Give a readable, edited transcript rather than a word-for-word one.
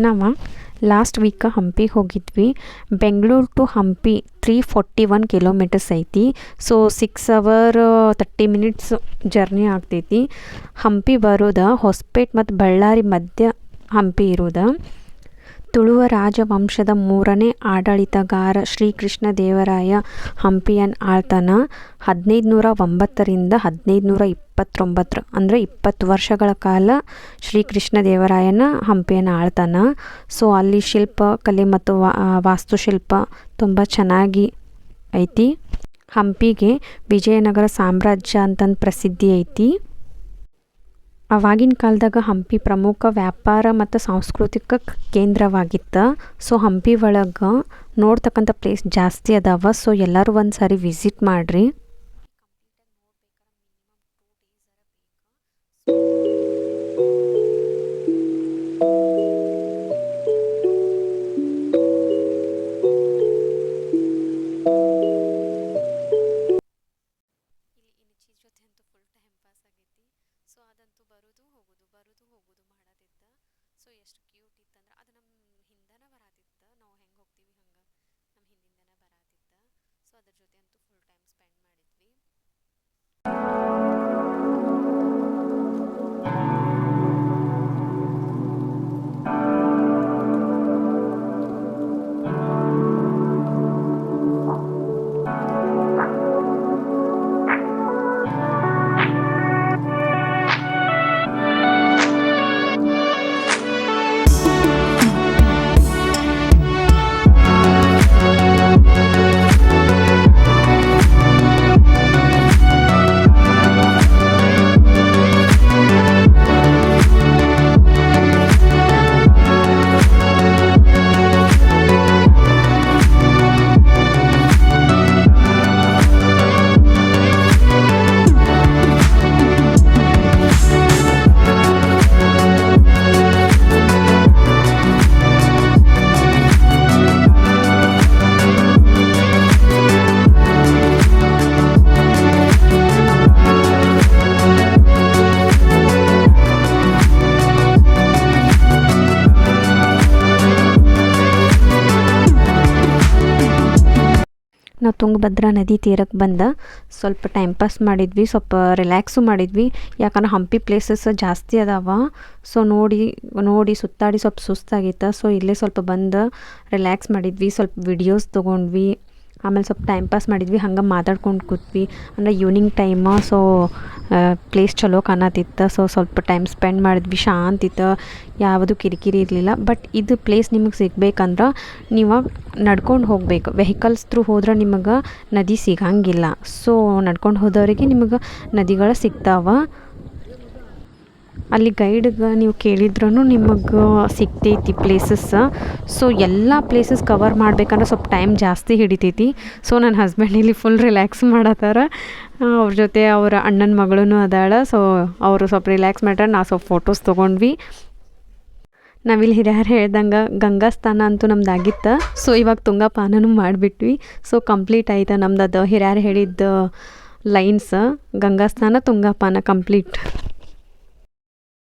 ನಾವು last week ಹಂಪಿಗೆ ಹೋಗಿದ್ವಿ. ಬೆಂಗಳೂರು ಟು ಹಂಪಿ 341 ಕಿಲೋಮೀಟರ್ಸ್ ಐತಿ. ಸೊ 6 hours 30 minutes ಜರ್ನಿ ಆಗ್ತೈತಿ. ಹಂಪಿ ಬರೋದು ಹೊಸಪೇಟೆ ಮತ್ತು ಬಳ್ಳಾರಿ ಮಧ್ಯ ಹಂಪಿ ಇರೋದು. ತುಳುವ ರಾಜವಂಶದ 3ನೇ ಆಡಳಿತಗಾರ ಶ್ರೀಕೃಷ್ಣ ದೇವರಾಯ ಹಂಪಿಯನ್ನು ಆಳ್ತಾನ. 1509 ರಿಂದ 1529 ಅಂದರೆ 20 ವರ್ಷಗಳ ಕಾಲ ಶ್ರೀಕೃಷ್ಣ ದೇವರಾಯನ ಹಂಪಿಯನ್ನು ಆಳ್ತಾನ. ಸೊ ಅಲ್ಲಿ ಶಿಲ್ಪಕಲೆ ಮತ್ತು ವಾಸ್ತುಶಿಲ್ಪ ತುಂಬ ಚೆನ್ನಾಗಿ ಐತಿ. ಹಂಪಿಗೆ ವಿಜಯನಗರ ಸಾಮ್ರಾಜ್ಯ ಅಂತಂದು ಪ್ರಸಿದ್ಧಿ ಐತಿ. ಆವಾಗಿನ ಕಾಲದಾಗ ಹಂಪಿ ಪ್ರಮುಖ ವ್ಯಾಪಾರ ಮತ್ತು ಸಾಂಸ್ಕೃತಿಕ ಕೇಂದ್ರವಾಗಿತ್ತು. ಸೊ ಹಂಪಿ ಒಳಗೆ ನೋಡ್ತಕ್ಕಂಥ ಪ್ಲೇಸ್ ಜಾಸ್ತಿ ಅದಾವ. ಸೊ ಎಲ್ಲರೂ ಒಂದು ಸಾರಿ ವಿಸಿಟ್ ಮಾಡಿರಿ. ಸೊ ಎಷ್ಟು ಕ್ಯೂಟ್ ಇತ್ತಂದ್ರೆ ಅದು ನಮ್ಮ ಹಿಂದೆನೇ ಬರಾತಿತ್ತು. ನಾವು ಹೆಂಗೆ ಹೋಗ್ತೀವಿ ಹಂಗೆ ನಮ್ಮ ಹಿಂದಿಂದನೇ ಬರಾತಿತ್ತು. ಸೊ ಅದ್ರ ಜೊತೆ ಅಂತೂ ಫುಲ್ ಟೈಮ್ ಸ್ಪೆಂಡ್ ಮಾಡಿದ್ವಿ. ನಾವು ತುಂಗಭದ್ರಾ ನದಿ ತೀರಕ್ಕೆ ಬಂದು ಸ್ವಲ್ಪ ಟೈಮ್ ಪಾಸ್ ಮಾಡಿದ್ವಿ, ಸ್ವಲ್ಪ ರಿಲ್ಯಾಕ್ಸು ಮಾಡಿದ್ವಿ. ಯಾಕಂದ್ರೆ ಹಂಪಿ ಪ್ಲೇಸಸ್ ಜಾಸ್ತಿ ಅದಾವ. ಸೊ ನೋಡಿ ಸುತ್ತಾಡಿ ಸ್ವಲ್ಪ ಸುಸ್ತಾಗಿತ್ತು. ಸೊ ಇಲ್ಲೇ ಸ್ವಲ್ಪ ಬಂದು ರಿಲ್ಯಾಕ್ಸ್ ಮಾಡಿದ್ವಿ, ಸ್ವಲ್ಪ ವಿಡಿಯೋಸ್ ತೊಗೊಂಡ್ವಿ, ಆಮೇಲೆ ಸ್ವಲ್ಪ ಟೈಮ್ ಪಾಸ್ ಮಾಡಿದ್ವಿ. ಹಂಗೆ ಮಾತಾಡ್ಕೊಂಡು ಕೂತ್ವಿ. ಅಂದರೆ ಈವ್ನಿಂಗ್ ಟೈಮ. ಸೊ ಪ್ಲೇಸ್ ಚಲೋ ಕಾಣತಿತ್ತು. ಸೊ ಸ್ವಲ್ಪ ಟೈಮ್ ಸ್ಪೆಂಡ್ ಮಾಡಿದ್ವಿ. ಶಾಂತಿತ್ತು, ಯಾವುದು ಕಿರಿಕಿರಿ ಇರಲಿಲ್ಲ. ಬಟ್ ಇದು ಪ್ಲೇಸ್ ನಿಮಗೆ ಸಿಗ್ಬೇಕಂದ್ರೆ ನೀವು ನಡ್ಕೊಂಡು ಹೋಗ್ಬೇಕು. ವೆಹಿಕಲ್ಸ್ ಥ್ರೂ ಹೋದ್ರೆ ನಿಮಗೆ ನದಿ ಸಿಗಂಗಿಲ್ಲ. ಸೊ ನಡ್ಕೊಂಡು ಹೋದವರಿಗೆ ನಿಮಗೆ ನದಿಗಳು ಸಿಗ್ತಾವ. ಅಲ್ಲಿ ಗೈಡ್ಗೆ ನೀವು ಕೇಳಿದ್ರೂ ನಿಮಗೆ ಸಿಗ್ತೈತಿ ಪ್ಲೇಸಸ್. ಸೊ ಎಲ್ಲ ಪ್ಲೇಸಸ್ ಕವರ್ ಮಾಡ್ಬೇಕಂದ್ರೆ ಸ್ವಲ್ಪ ಟೈಮ್ ಜಾಸ್ತಿ ಹಿಡಿತೈತಿ. ಸೊ ನನ್ನ ಹಸ್ಬೆಂಡ್ ಇಲ್ಲಿ ಫುಲ್ ರಿಲ್ಯಾಕ್ಸ್ ಮಾಡತ್ತಾರ. ಅವ್ರ ಜೊತೆ ಅವರ ಅಣ್ಣನ ಮಗಳೂ ಅದಾಳ. ಸೊ ಅವರು ಸ್ವಲ್ಪ ರಿಲ್ಯಾಕ್ಸ್ ಮಾಡ್ಯಾರ. ನಾವು ಸ್ವಲ್ಪ ಫೋಟೋಸ್ ತೊಗೊಂಡ್ವಿ. ನಾವಿಲ್ಲಿ ಹಿರಿಯರು ಹೇಳ್ದಂಗೆ ಗಂಗಾ ಸ್ಥಾನ ಅಂತೂ ನಮ್ದು ಆಗಿತ್ತು. ಸೊ ಇವಾಗ ತುಂಗಾಪಾನೂ ಮಾಡಿಬಿಟ್ವಿ. ಸೊ ಕಂಪ್ಲೀಟ್ ಆಯ್ತು ನಮ್ದು ಅದು ಹಿರಿಯರು ಹೇಳಿದ್ದು ಲೈನ್ಸ್. ಗಂಗಾ ಸ್ನಾನ ತುಂಗಾಪಾನ ಕಂಪ್ಲೀಟ್.